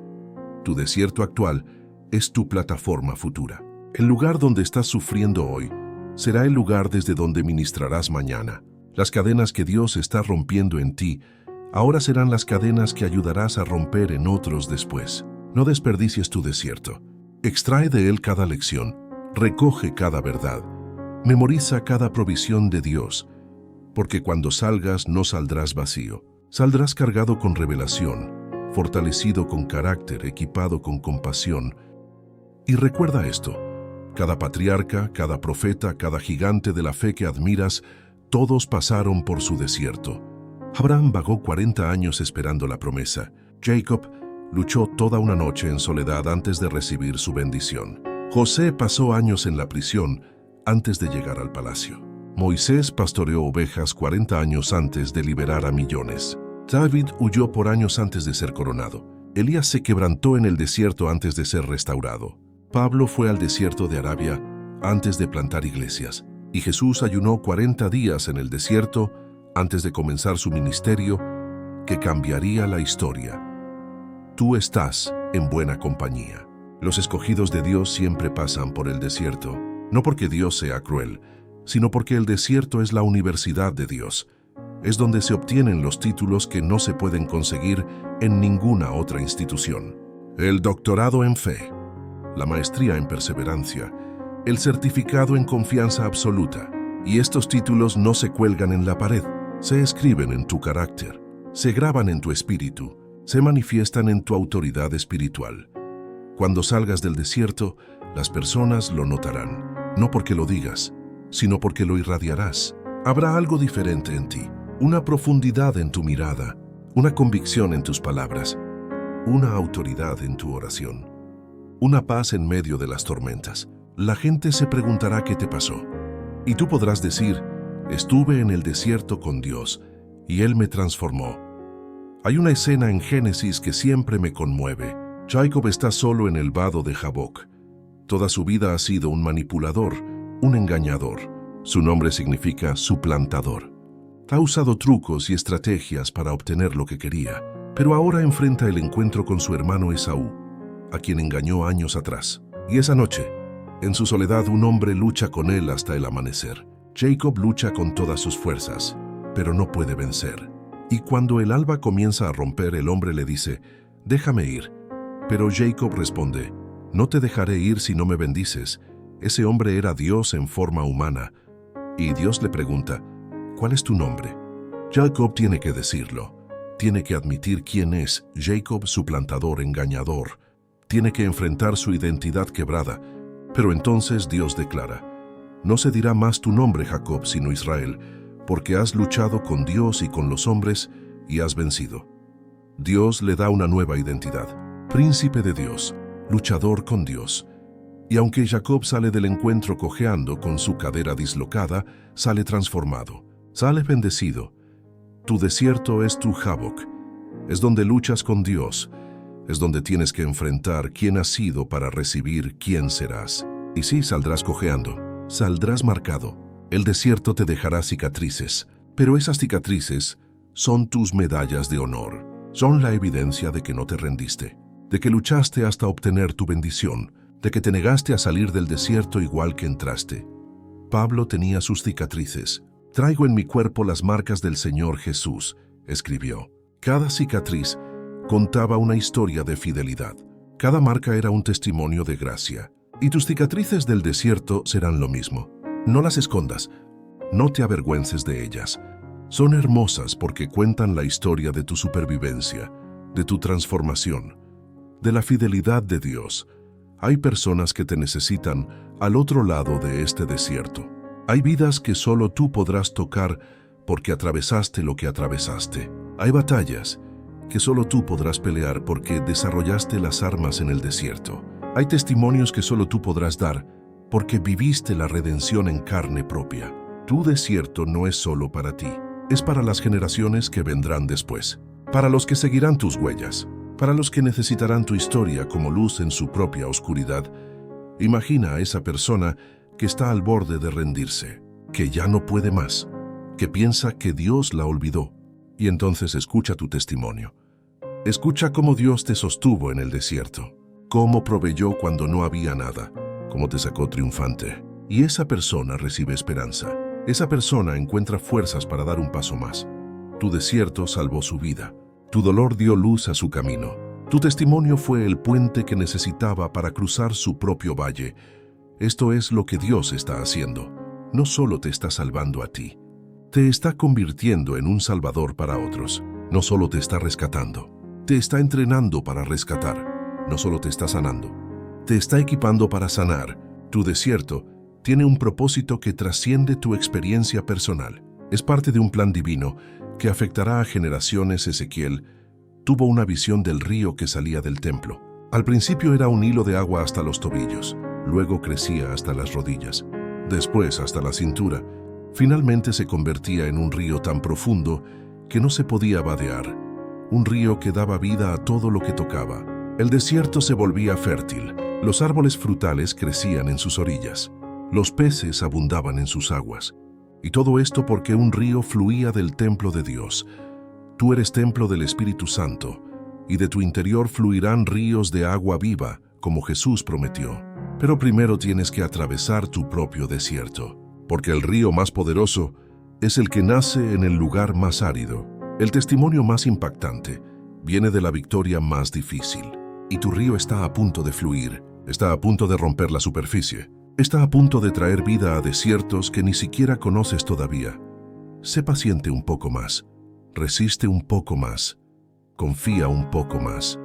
Tu desierto actual es tu plataforma futura. El lugar donde estás sufriendo hoy será el lugar desde donde ministrarás mañana. Las cadenas que Dios está rompiendo en ti ahora serán las cadenas que ayudarás a romper en otros después. No desperdicies tu desierto. Extrae de él cada lección, recoge cada verdad, memoriza cada provisión de Dios, porque cuando salgas no saldrás vacío, saldrás cargado con revelación, fortalecido con carácter, equipado con compasión. Y recuerda esto: cada patriarca, cada profeta, cada gigante de la fe que admiras, todos pasaron por su desierto. Abraham vagó 40 años esperando la promesa. Jacob luchó toda una noche en soledad antes de recibir su bendición. José pasó años en la prisión antes de llegar al palacio. Moisés pastoreó ovejas 40 años antes de liberar a millones. David huyó por años antes de ser coronado. Elías se quebrantó en el desierto antes de ser restaurado. Pablo fue al desierto de Arabia antes de plantar iglesias. Y Jesús ayunó 40 días en el desierto antes de comenzar su ministerio que cambiaría la historia. Tú estás en buena compañía. Los escogidos de Dios siempre pasan por el desierto, no porque Dios sea cruel, sino porque el desierto es la universidad de Dios. Es donde se obtienen los títulos que no se pueden conseguir en ninguna otra institución. El doctorado en fe, la maestría en perseverancia, el certificado en confianza absoluta. Y estos títulos no se cuelgan en la pared, se escriben en tu carácter, se graban en tu espíritu, se manifiestan en tu autoridad espiritual. Cuando salgas del desierto, las personas lo notarán, no porque lo digas, sino porque lo irradiarás. Habrá algo diferente en ti, una profundidad en tu mirada, una convicción en tus palabras, una autoridad en tu oración, una paz en medio de las tormentas. La gente se preguntará qué te pasó, y tú podrás decir: estuve en el desierto con Dios, y Él me transformó. Hay una escena en Génesis que siempre me conmueve. Jacob está solo en el vado de Jaboc. Toda su vida ha sido un manipulador, un engañador. Su nombre significa suplantador. Ha usado trucos y estrategias para obtener lo que quería, pero ahora enfrenta el encuentro con su hermano Esaú, a quien engañó años atrás. Y esa noche, en su soledad, un hombre lucha con él hasta el amanecer. Jacob lucha con todas sus fuerzas, pero no puede vencer. Y cuando el alba comienza a romper, el hombre le dice: déjame ir. Pero Jacob responde: no te dejaré ir si no me bendices. Ese hombre era Dios en forma humana. Y Dios le pregunta: ¿cuál es tu nombre? Jacob tiene que decirlo. Tiene que admitir quién es Jacob, suplantador, engañador. Tiene que enfrentar su identidad quebrada. Pero entonces Dios declara: no se dirá más tu nombre Jacob, sino Israel, porque has luchado con Dios y con los hombres y has vencido. Dios le da una nueva identidad: príncipe de Dios, luchador con Dios. Y aunque Jacob sale del encuentro cojeando con su cadera dislocada, sale transformado, sale bendecido. Tu desierto es tu Jaboc, es donde luchas con Dios, es donde tienes que enfrentar quién has sido para recibir quién serás. Y sí, saldrás cojeando, saldrás marcado. El desierto te dejará cicatrices, pero esas cicatrices son tus medallas de honor. Son la evidencia de que no te rendiste, de que luchaste hasta obtener tu bendición, de que te negaste a salir del desierto igual que entraste. Pablo tenía sus cicatrices. Traigo en mi cuerpo las marcas del Señor Jesús, escribió. Cada cicatriz contaba una historia de fidelidad. Cada marca era un testimonio de gracia. Y tus cicatrices del desierto serán lo mismo. No las escondas, no te avergüences de ellas. Son hermosas porque cuentan la historia de tu supervivencia, de tu transformación, de la fidelidad de Dios. Hay personas que te necesitan al otro lado de este desierto. Hay vidas que solo tú podrás tocar porque atravesaste lo que atravesaste. Hay batallas que solo tú podrás pelear porque desarrollaste las armas en el desierto. Hay testimonios que solo tú podrás dar porque viviste la redención en carne propia. Tu desierto no es solo para ti, es para las generaciones que vendrán después, para los que seguirán tus huellas, para los que necesitarán tu historia como luz en su propia oscuridad. Imagina a esa persona que está al borde de rendirse, que ya no puede más, que piensa que Dios la olvidó, y entonces escucha tu testimonio. Escucha cómo Dios te sostuvo en el desierto, cómo proveyó cuando no había nada, cómo te sacó triunfante. Y esa persona recibe esperanza. Esa persona encuentra fuerzas para dar un paso más. Tu desierto salvó su vida. Tu dolor dio luz a su camino. Tu testimonio fue el puente que necesitaba para cruzar su propio valle. Esto es lo que Dios está haciendo. No solo te está salvando a ti, te está convirtiendo en un salvador para otros. No solo te está rescatando, te está entrenando para rescatar. No solo te está sanando, te está equipando para sanar. Tu desierto tiene un propósito que trasciende tu experiencia personal. Es parte de un plan divino que afectará a generaciones. Ezequiel tuvo una visión del río que salía del templo. Al principio era un hilo de agua hasta los tobillos, luego crecía hasta las rodillas, después hasta la cintura. Finalmente se convertía en un río tan profundo que no se podía vadear, un río que daba vida a todo lo que tocaba. El desierto se volvía fértil, los árboles frutales crecían en sus orillas, los peces abundaban en sus aguas. Y todo esto porque un río fluía del templo de Dios. Tú eres templo del Espíritu Santo, y de tu interior fluirán ríos de agua viva, como Jesús prometió. Pero primero tienes que atravesar tu propio desierto, porque el río más poderoso es el que nace en el lugar más árido. El testimonio más impactante viene de la victoria más difícil. Y tu río está a punto de fluir, está a punto de romper la superficie. Está a punto de traer vida a desiertos que ni siquiera conoces todavía. Sé paciente un poco más, resiste un poco más, confía un poco más,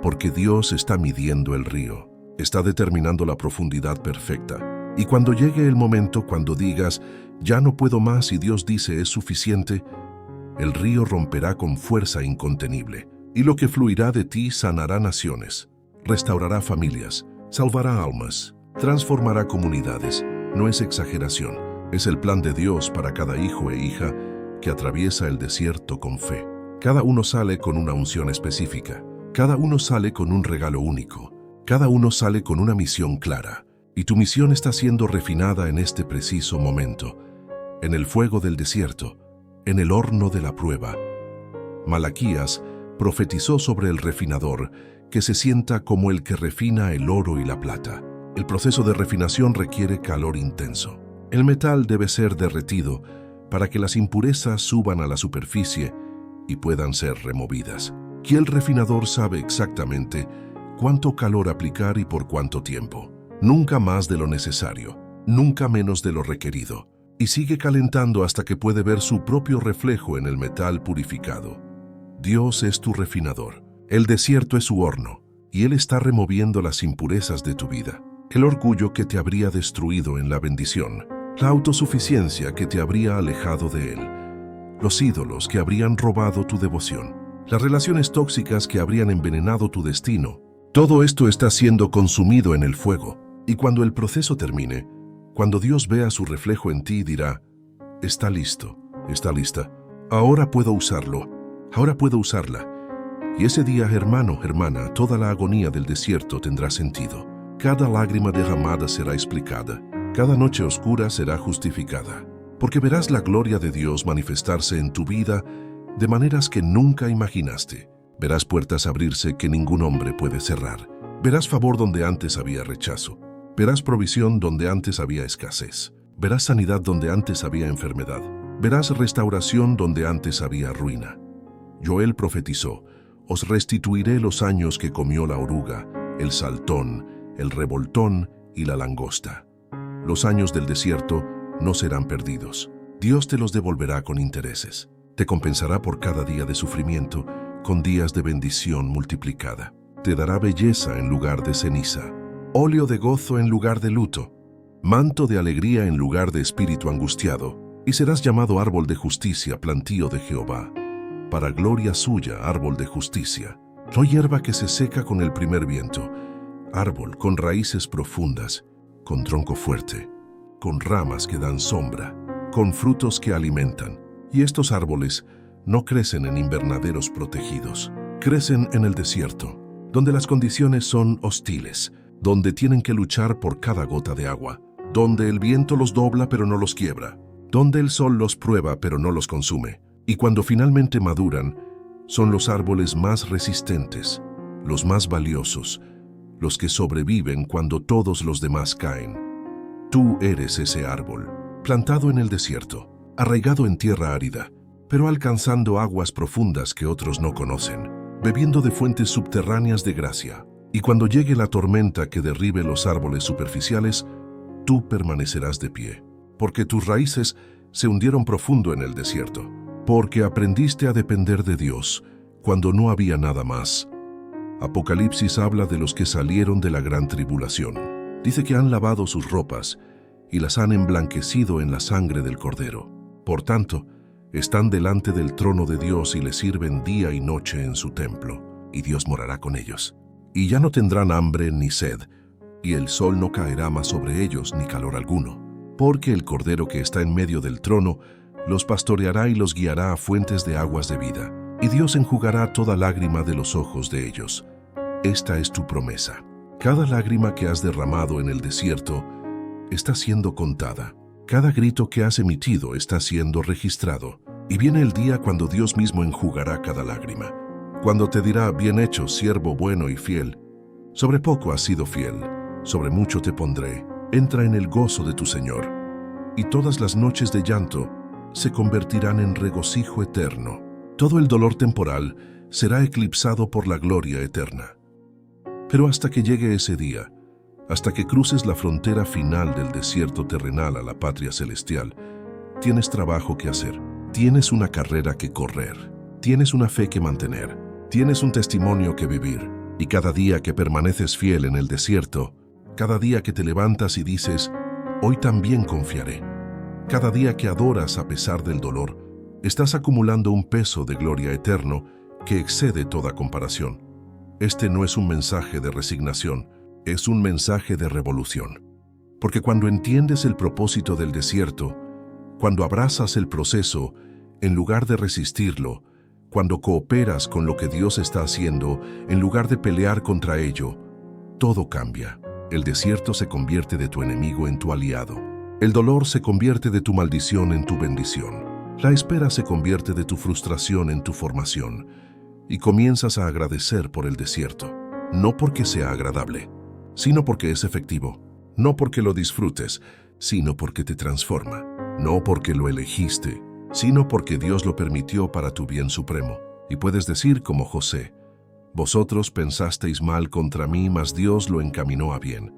porque Dios está midiendo el río, está determinando la profundidad perfecta. Y cuando llegue el momento, cuando digas, ya no puedo más y Dios dice es suficiente, el río romperá con fuerza incontenible, y lo que fluirá de ti sanará naciones, restaurará familias, salvará almas, transformará comunidades. No es exageración, es el plan de Dios para cada hijo e hija que atraviesa el desierto con fe. Cada uno sale con una unción específica, cada uno sale con un regalo único, cada uno sale con una misión clara. Y tu misión está siendo refinada en este preciso momento, en el fuego del desierto, en el horno de la prueba. Malaquías profetizó sobre el refinador que se sienta como el que refina el oro y la plata. El proceso de refinación requiere calor intenso. El metal debe ser derretido para que las impurezas suban a la superficie y puedan ser removidas. Y el refinador sabe exactamente cuánto calor aplicar y por cuánto tiempo. Nunca más de lo necesario, nunca menos de lo requerido. Y sigue calentando hasta que puede ver su propio reflejo en el metal purificado. Dios es tu refinador. El desierto es su horno, y Él está removiendo las impurezas de tu vida. El orgullo que te habría destruido en la bendición, la autosuficiencia que te habría alejado de Él, los ídolos que habrían robado tu devoción, las relaciones tóxicas que habrían envenenado tu destino. Todo esto está siendo consumido en el fuego. Y cuando el proceso termine, cuando Dios vea su reflejo en ti, dirá, está listo, está lista. Ahora puedo usarlo, ahora puedo usarla. Y ese día, hermano, hermana, toda la agonía del desierto tendrá sentido. Cada lágrima derramada será explicada. Cada noche oscura será justificada. Porque verás la gloria de Dios manifestarse en tu vida de maneras que nunca imaginaste. Verás puertas abrirse que ningún hombre puede cerrar. Verás favor donde antes había rechazo. Verás provisión donde antes había escasez. Verás sanidad donde antes había enfermedad. Verás restauración donde antes había ruina. Joel profetizó, os restituiré los años que comió la oruga, el saltón, el revoltón y la langosta. Los años del desierto no serán perdidos. Dios te los devolverá con intereses. Te compensará por cada día de sufrimiento con días de bendición multiplicada. Te dará belleza en lugar de ceniza, óleo de gozo en lugar de luto, manto de alegría en lugar de espíritu angustiado, y serás llamado árbol de justicia, plantío de Jehová. Para gloria suya, árbol de justicia. No hierba que se seca con el primer viento, árbol con raíces profundas, con tronco fuerte, con ramas que dan sombra, con frutos que alimentan. Y estos árboles no crecen en invernaderos protegidos, crecen en el desierto, donde las condiciones son hostiles, donde tienen que luchar por cada gota de agua, donde el viento los dobla pero no los quiebra, donde el sol los prueba pero no los consume. Y cuando finalmente maduran, son los árboles más resistentes, los más valiosos, los que sobreviven cuando todos los demás caen. Tú eres ese árbol, plantado en el desierto, arraigado en tierra árida, pero alcanzando aguas profundas que otros no conocen, bebiendo de fuentes subterráneas de gracia. Y cuando llegue la tormenta que derribe los árboles superficiales, tú permanecerás de pie, porque tus raíces se hundieron profundo en el desierto, porque aprendiste a depender de Dios cuando no había nada más. Apocalipsis habla de los que salieron de la gran tribulación. Dice que han lavado sus ropas y las han emblanquecido en la sangre del Cordero. Por tanto, están delante del trono de Dios y le sirven día y noche en su templo, y Dios morará con ellos. Y ya no tendrán hambre ni sed, y el sol no caerá más sobre ellos ni calor alguno, porque el Cordero que está en medio del trono los pastoreará y los guiará a fuentes de aguas de vida, y Dios enjugará toda lágrima de los ojos de ellos. Esta es tu promesa. Cada lágrima que has derramado en el desierto está siendo contada. Cada grito que has emitido está siendo registrado. Y viene el día cuando Dios mismo enjugará cada lágrima. Cuando te dirá, bien hecho, siervo bueno y fiel. Sobre poco has sido fiel, sobre mucho te pondré. Entra en el gozo de tu Señor. Y todas las noches de llanto se convertirán en regocijo eterno. Todo el dolor temporal será eclipsado por la gloria eterna. Pero hasta que llegue ese día, hasta que cruces la frontera final del desierto terrenal a la patria celestial, tienes trabajo que hacer, tienes una carrera que correr, tienes una fe que mantener, tienes un testimonio que vivir, y cada día que permaneces fiel en el desierto, cada día que te levantas y dices, hoy también confiaré, cada día que adoras a pesar del dolor, estás acumulando un peso de gloria eterno que excede toda comparación. Este no es un mensaje de resignación, es un mensaje de revolución. Porque cuando entiendes el propósito del desierto, cuando abrazas el proceso, en lugar de resistirlo, cuando cooperas con lo que Dios está haciendo, en lugar de pelear contra ello, todo cambia. El desierto se convierte de tu enemigo en tu aliado. El dolor se convierte de tu maldición en tu bendición. La espera se convierte de tu frustración en tu formación. Y comienzas a agradecer por el desierto, no porque sea agradable, sino porque es efectivo, no porque lo disfrutes, sino porque te transforma, no porque lo elegiste, sino porque Dios lo permitió para tu bien supremo. Y puedes decir como José, vosotros pensasteis mal contra mí, mas Dios lo encaminó a bien.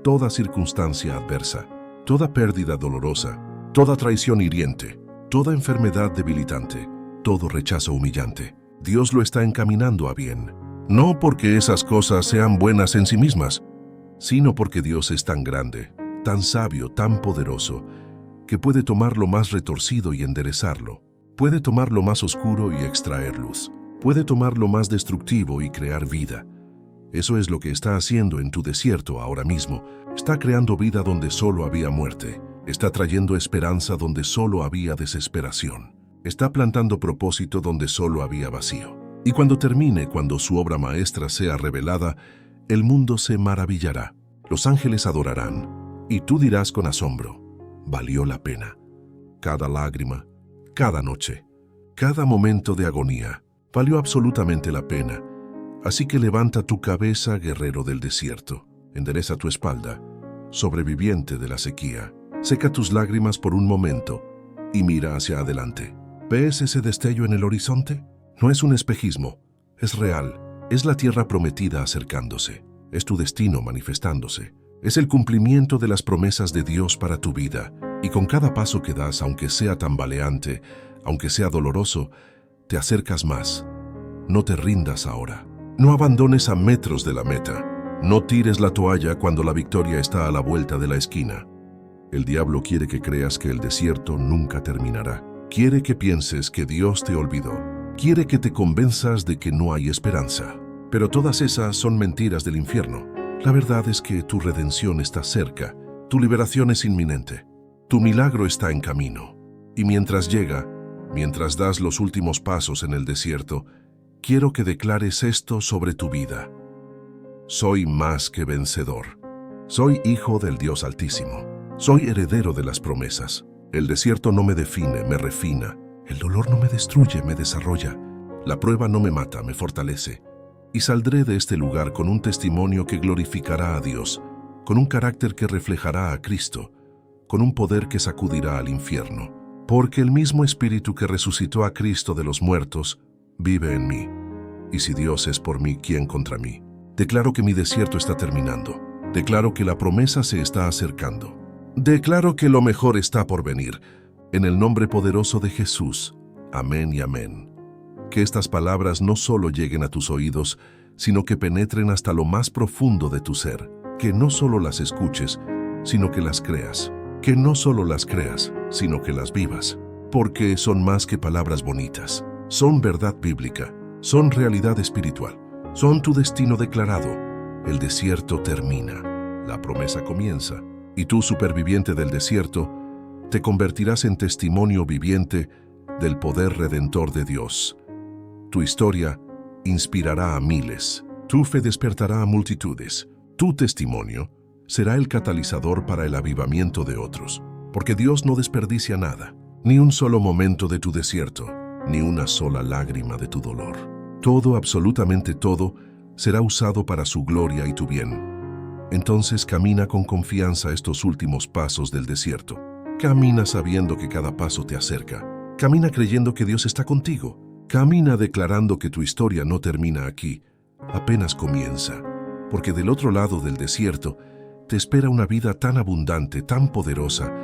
Toda circunstancia adversa, toda pérdida dolorosa, toda traición hiriente, toda enfermedad debilitante, todo rechazo humillante, Dios lo está encaminando a bien, no porque esas cosas sean buenas en sí mismas, sino porque Dios es tan grande, tan sabio, tan poderoso, que puede tomar lo más retorcido y enderezarlo, puede tomar lo más oscuro y extraer luz, puede tomar lo más destructivo y crear vida, Eso es lo que está haciendo en tu desierto ahora mismo. Está creando vida donde solo había muerte. Está trayendo esperanza donde solo había desesperación. Está plantando propósito donde solo había vacío. Y cuando termine, cuando su obra maestra sea revelada, el mundo se maravillará. Los ángeles adorarán. Y tú dirás con asombro, valió la pena. Cada lágrima, cada noche, cada momento de agonía, valió absolutamente la pena. Así que levanta tu cabeza, guerrero del desierto. Endereza tu espalda, sobreviviente de la sequía. Seca tus lágrimas por un momento y mira hacia adelante. ¿Ves ese destello en el horizonte? No es un espejismo, es real. Es la tierra prometida acercándose. Es tu destino manifestándose. Es el cumplimiento de las promesas de Dios para tu vida. Y con cada paso que das, aunque sea tambaleante, aunque sea doloroso, te acercas más. No te rindas ahora. No abandones a metros de la meta. No tires la toalla cuando la victoria está a la vuelta de la esquina. El diablo quiere que creas que el desierto nunca terminará. Quiere que pienses que Dios te olvidó. Quiere que te convenzas de que no hay esperanza. Pero todas esas son mentiras del infierno. La verdad es que tu redención está cerca. Tu liberación es inminente. Tu milagro está en camino. Y mientras llega, mientras das los últimos pasos en el desierto, quiero que declares esto sobre tu vida. Soy más que vencedor. Soy hijo del Dios Altísimo. Soy heredero de las promesas. El desierto no me define, me refina. El dolor no me destruye, me desarrolla. La prueba no me mata, me fortalece. Y saldré de este lugar con un testimonio que glorificará a Dios, con un carácter que reflejará a Cristo, con un poder que sacudirá al infierno. Porque el mismo Espíritu que resucitó a Cristo de los muertos vive en mí. Y si Dios es por mí, ¿quién contra mí? Declaro que mi desierto está terminando. Declaro que la promesa se está acercando. Declaro que lo mejor está por venir. En el nombre poderoso de Jesús. Amén y amén. Que estas palabras no solo lleguen a tus oídos, sino que penetren hasta lo más profundo de tu ser. Que no solo las escuches, sino que las creas. Que no solo las creas, sino que las vivas. Porque son más que palabras bonitas. Son verdad bíblica. Son realidad espiritual. Son tu destino declarado. El desierto termina. La promesa comienza. Y tú, superviviente del desierto, te convertirás en testimonio viviente del poder redentor de Dios. Tu historia inspirará a miles. Tu fe despertará a multitudes. Tu testimonio será el catalizador para el avivamiento de otros. Porque Dios no desperdicia nada, ni un solo momento de tu desierto, ni una sola lágrima de tu dolor. Todo, absolutamente todo, será usado para su gloria y tu bien. Entonces camina con confianza estos últimos pasos del desierto. Camina sabiendo que cada paso te acerca. Camina creyendo que Dios está contigo. Camina declarando que tu historia no termina aquí, apenas comienza. Porque del otro lado del desierto te espera una vida tan abundante, tan poderosa,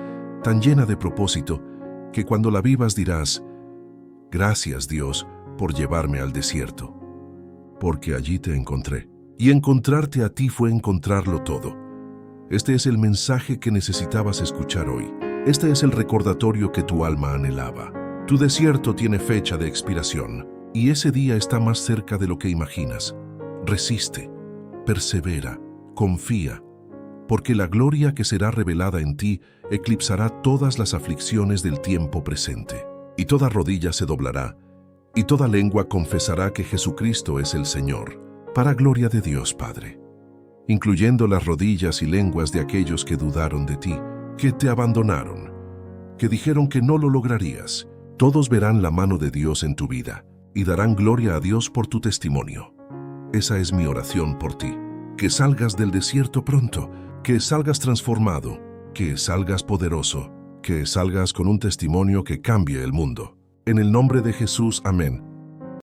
tan llena de propósito, que cuando la vivas dirás, gracias Dios por llevarme al desierto. Porque allí te encontré. Y encontrarte a ti fue encontrarlo todo. Este es el mensaje que necesitabas escuchar hoy. Este es el recordatorio que tu alma anhelaba. Tu desierto tiene fecha de expiración, y ese día está más cerca de lo que imaginas. Resiste, persevera, confía, porque la gloria que será revelada en ti eclipsará todas las aflicciones del tiempo presente. Y toda rodilla se doblará, y toda lengua confesará que Jesucristo es el Señor, para gloria de Dios Padre, incluyendo las rodillas y lenguas de aquellos que dudaron de ti, que te abandonaron, que dijeron que no lo lograrías. Todos verán la mano de Dios en tu vida y darán gloria a Dios por tu testimonio. Esa es mi oración por ti. Que salgas del desierto pronto, que salgas transformado, que salgas poderoso, que salgas con un testimonio que cambie el mundo. En el nombre de Jesús, amén.